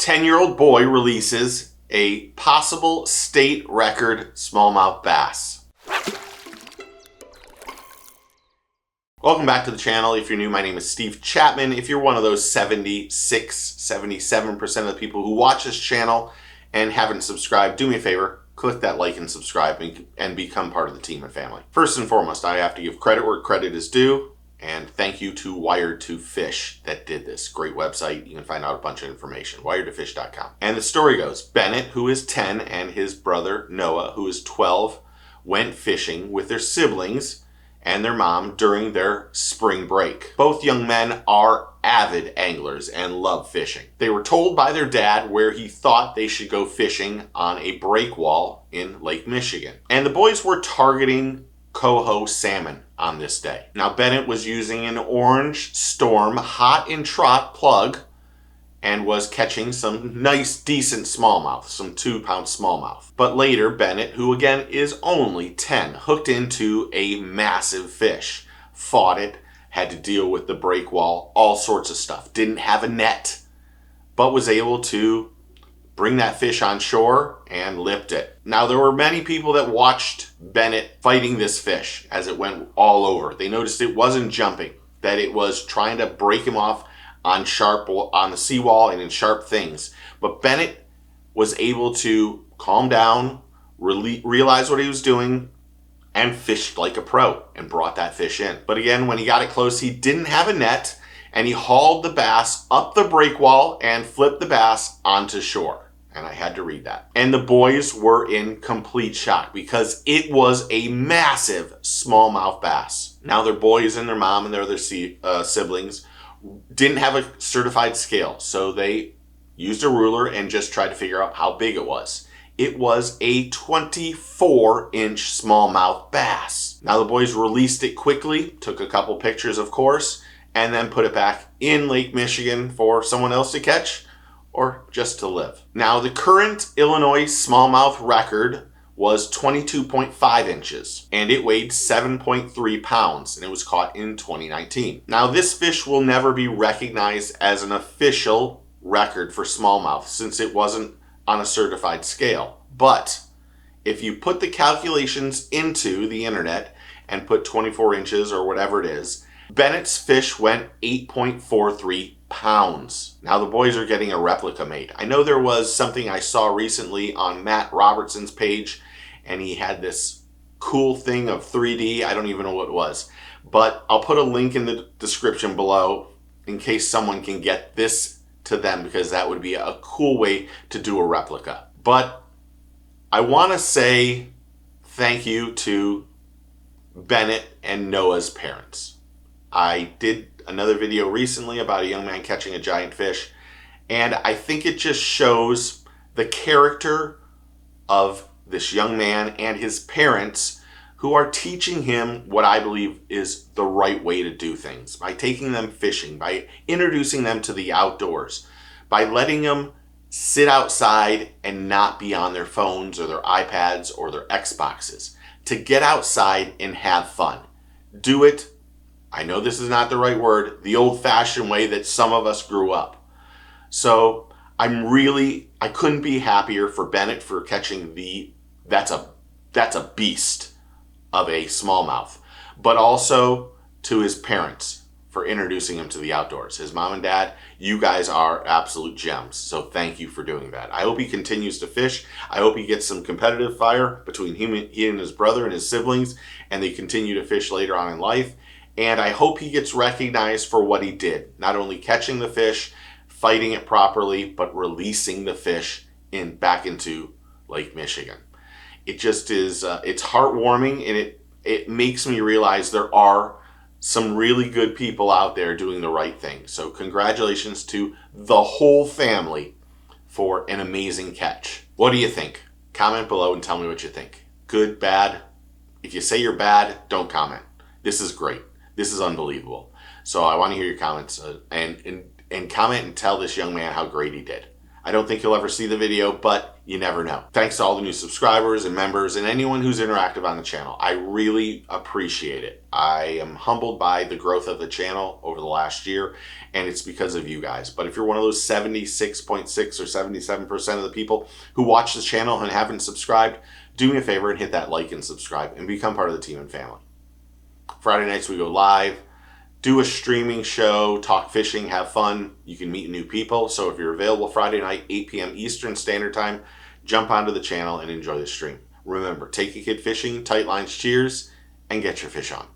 10-year-old boy releases a possible state record smallmouth bass. Welcome back to the channel. If you're new, my name is Steve Chapman. If you're one of those 77% of the people who watch this channel and haven't subscribed, do me a favor, click that like and subscribe and become part of the team and family. First and foremost, I have to give credit where credit is due. And thank you to Wired2Fish that did this. Great website. You can find out a bunch of information. Wired2Fish.com. And the story goes, Bennett, who is 10, and his brother Noah, who is 12, went fishing with their siblings and their mom during their spring break. Both young men are avid anglers and love fishing. They were told by their dad where he thought they should go fishing on a breakwall in Lake Michigan. And the boys were targeting coho salmon on this day. Now, Bennett was using an Orange Storm hot and trot plug and was catching some nice, decent smallmouth, some 2-pound smallmouth. But later, Bennett, who again is only 10, hooked into a massive fish, fought it, had to deal with the breakwall, all sorts of stuff. Didn't have a net, but was able to bring that fish on shore and lipped it. Now, there were many people that watched Bennett fighting this fish as it went all over. They noticed it wasn't jumping, that it was trying to break him off on the seawall and in sharp things. But Bennett was able to calm down, realize what he was doing, and fished like a pro and brought that fish in. But again, when he got it close, he didn't have a net, and he hauled the bass up the breakwall and flipped the bass onto shore. And I had to read that. And the boys were in complete shock because it was a massive smallmouth bass. Now, their boys and their mom and their other siblings didn't have a certified scale, so they used a ruler and just tried to figure out how big it was. It was a 24-inch smallmouth bass. Now, the boys released it quickly, took a couple pictures, of course, and then put it back in Lake Michigan for someone else to catch or just to live. Now, the current Illinois smallmouth record was 22.5 inches, and it weighed 7.3 pounds, and it was caught in 2019. Now, this fish will never be recognized as an official record for smallmouth since it wasn't on a certified scale. But if you put the calculations into the internet and put 24 inches or whatever it is, Bennett's fish went 8.43 pounds. Now, the boys are getting a replica made. I know there was something I saw recently on Matt Robertson's page, and he had this cool thing of 3D. I don't even know what it was, but I'll put a link in the description below in case someone can get this to them, because that would be a cool way to do a replica. But I want to say thank you to Bennett and Noah's parents. I did another video recently about a young man catching a giant fish, and I think it just shows the character of this young man and his parents, who are teaching him what I believe is the right way to do things, by taking them fishing, by introducing them to the outdoors, by letting them sit outside and not be on their phones or their iPads or their Xboxes, to get outside and have fun. Do it, I know this is not the right word, the old-fashioned way that some of us grew up. So I couldn't be happier for Bennett for catching that's a beast of a smallmouth, but also to his parents for introducing him to the outdoors. His mom and dad, you guys are absolute gems. So thank you for doing that. I hope he continues to fish. I hope he gets some competitive fire between he and his brother and his siblings, and they continue to fish later on in life. And I hope he gets recognized for what he did. Not only catching the fish, fighting it properly, but releasing the fish back into Lake Michigan. It just is, it's heartwarming, and it makes me realize there are some really good people out there doing the right thing. So congratulations to the whole family for an amazing catch. What do you think? Comment below and tell me what you think. Good, bad? If you say you're bad, don't comment. This is great. This is unbelievable. So I want to hear your comments and comment and tell this young man how great he did. I don't think you'll ever see the video, but you never know. Thanks to all the new subscribers and members and anyone who's interactive on the channel. I really appreciate it. I am humbled by the growth of the channel over the last year, and it's because of you guys. But if you're one of those 76.6 or 77% of the people who watch this channel and haven't subscribed, do me a favor and hit that like and subscribe and become part of the team and family. Friday nights we go live, do a streaming show, talk fishing, have fun. You can meet new people. So if you're available Friday night, 8 p.m. Eastern Standard Time, jump onto the channel and enjoy the stream. Remember, take a kid fishing, tight lines, cheers, and get your fish on.